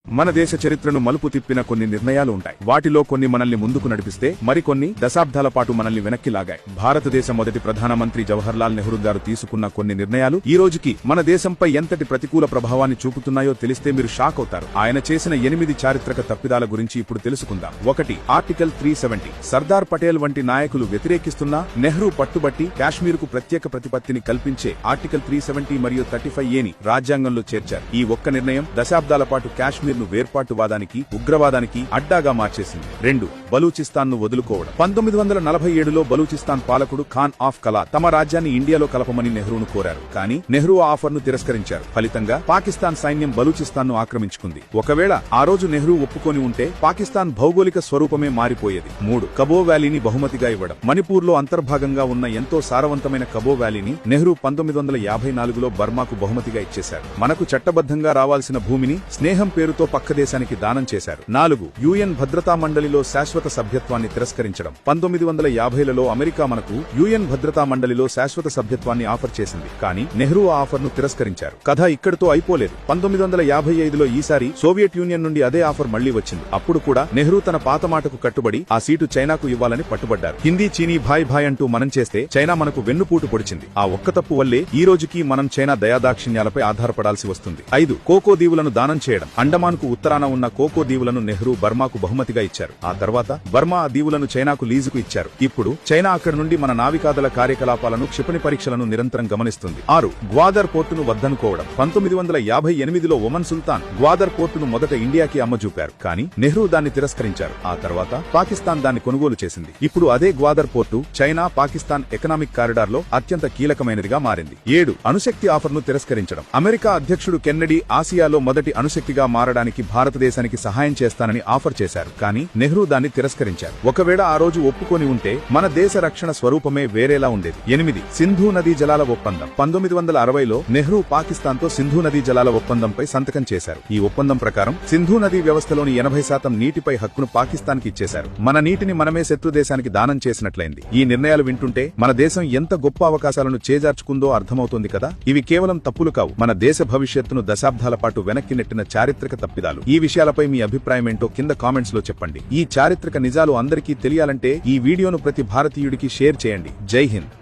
మన దేశ చరిత్రను మలుపు తిప్పిన కొన్ని నిర్ణయాలు ఉంటాయి. వాటిలో కొన్ని మనల్ని ముందుకు నడిపిస్తే మరికొన్ని దశాబ్దాల పాటు మనల్ని వెనక్కి లాగాయి. భారతదేశ మొదటి ప్రధానమంత్రి జవహర్లాల్ నెహ్రూ గారు తీసుకున్న కొన్ని నిర్ణయాలు ఈ రోజుకి మన దేశంపై ఎంతటి ప్రతికూల ప్రభావాన్ని చూపుతున్నాయో తెలిస్తే మీరు షాక్ అవుతారు. ఆయన చేసిన 8 చారిత్రక తప్పిదాల గురించి ఇప్పుడు తెలుసుకుందాం. 1. ఆర్టికల్ 370. సర్దార్ పటేల్ వంటి నాయకులు వ్యతిరేకిస్తున్నా నెహ్రూ పట్టుబట్టి కాశ్మీర్కు ప్రత్యేక ప్రతిపత్తిని కల్పించే ఆర్టికల్ 370 మరియు 35A ని రాజ్యాంగంలో చేర్చారు. ఈ ఒక్క నిర్ణయం దశాబ్దాల పాటు కాశ్మీర్ వేర్పాటువాదానికి ఉగ్రవాదానికి అడ్డాగా మార్చేసింది. 2. బలూచిస్తాన్ను వదులుకోవడం. 1947లో బలూచిస్తాన్ పాలకుడు ఖాన్ ఆఫ్ కలా తమ రాజ్యాన్ని ఇండియాలో కలపమని నెహ్రూను కోరారు. కానీ నెహ్రూ ఆ ఆఫర్ను తిరస్కరించారు. ఫలితంగా పాకిస్తాన్ సైన్యం బలూచిస్తాన్ను ఆక్రమించుకుంది. ఒకవేళ ఆ రోజు నెహ్రూ ఒప్పుకొని ఉంటే పాకిస్తాన్ భౌగోళిక స్వరూపమే మారిపోయేది. 3. కబో వ్యాలీని బహుమతిగా ఇవ్వడం. మణిపూర్లో అంతర్భాగంగా ఉన్న ఎంతో సారవంతమైన కబో వ్యాలీని నెహ్రూ 1954లో బర్మాకు బహుమతిగా ఇచ్చేశారు. మనకు చట్టబద్ధంగా రావాల్సిన భూమిని స్నేహం పేరుతో పక్క దేశానికి దానం చేశారు. 4. యుఎన్ భద్రతా మండలిలో శాశ్వత సభ్యత్వాన్ని తిరస్కరించడం. 1950లలో అమెరికా మనకు యుఎన్ భద్రతా మండలిలో శాశ్వత సభ్యత్వాన్ని ఆఫర్ చేసింది. కానీ నెహ్రూ ఆ ఆఫర్ను తిరస్కరించారు. కథ ఇక్కడితో అయిపోలేదు. 1955లో ఈసారి సోవియట్ యూనియన్ నుండి అదే ఆఫర్ మళ్లీ వచ్చింది. అప్పుడు కూడా నెహ్రూ తన పాత మాటకు కట్టుబడి ఆ సీటు చైనాకు ఇవ్వాలని పట్టుబడ్డారు. హిందీ చీనీ భాయ్ భాయ్ అంటూ మనం చేస్తే చైనా మనకు వెన్నుపూటు పొడిచింది. ఆ ఒక్క తప్పు వల్లే ఈ రోజుకి మనం చైనా దయాదాక్షిణ్యాలపై ఆధారపడాల్సి వస్తుంది. 5. కోకో దీవులను దానం చేయడం. అండమాన్ కు ఉత్తరాన ఉన్న కోకో దీవులను నెహ్రూ బర్మాకు బహుమతిగా ఇచ్చారు. ఆ తర్వాత బర్మా ఆ దీవులను చైనాకు లీజుకు ఇచ్చారు. ఇప్పుడు చైనా అక్కడి నుండి మన నావికాదళ కార్యకలాపాలను క్షిపణి పరీక్షలను నిరంతరం గమనిస్తుంది. 6. గ్వాదర్ పోర్టును వద్దనుకోవడం. 1958లో ఒమన్ సుల్తాన్ గ్వాదర్ పోర్టును మొదట ఇండియాకి అమ్మజూపారు. కానీ నెహ్రూ దాన్ని తిరస్కరించారు. ఆ తర్వాత పాకిస్తాన్ దాన్ని కొనుగోలు చేసింది. ఇప్పుడు అదే Gwadar port China Pakistan economic corridor లో అత్యంత కీలకమైనదిగా మారింది. 7. అణుశక్తి ఆఫర్ను తిరస్కరించడం. అమెరికా అధ్యక్షుడు కెన్నడీ ఆసియాలో మొదటి అణుశక్తిగా మారడానికి భారతదేశానికి సహాయం చేస్తానని ఆఫర్ చేశారు. కానీ నెహ్రూ దాన్ని తిరస్కరించారు. ఒకవేళ ఆ రోజు ఒప్పుకొని ఉంటే మన దేశ రక్షణ స్వరూపమే వేరేలా ఉండేది. 8. సింధు నదీ జలాల ఒప్పందం. 1960లో నెహ్రూ పాకిస్తాన్ తో సింధు నదీ జలాల ఒప్పందంపై సంతకం చేశారు. ఈ ఒప్పందం ప్రకారం సింధు నదీ వ్యవస్థలోని 80% నీటిపై హక్కును పాకిస్తాన్ కి ఇచ్చేశారు. మన నీటిని మనమే శత్రు దేశానికి దానం చేసినట్లయింది. ఈ నిర్ణయాలు వింటుంటే మన దేశం ఎంత గొప్ప అవకాశాలను చేజార్చుకుందో అర్థమవుతుంది కదా. ఇవి కేవలం తప్పులు కావు, మన దేశ భవిష్యత్తును దశాబ్దాల పాటు వెనక్కి నెట్టిన చారిత్రక తప్పిదాలు. ఈ విషయాలపై మీ అభిప్రాయం ఏంటో కింద కామెంట్స్ లో చెప్పండి. ఈ చారిత్రక నిజాలు అందరికీ తెలియాలంటే ఈ వీడియోను ప్రతి భారతీయుడికి షేర్ చేయండి. జై హింద్.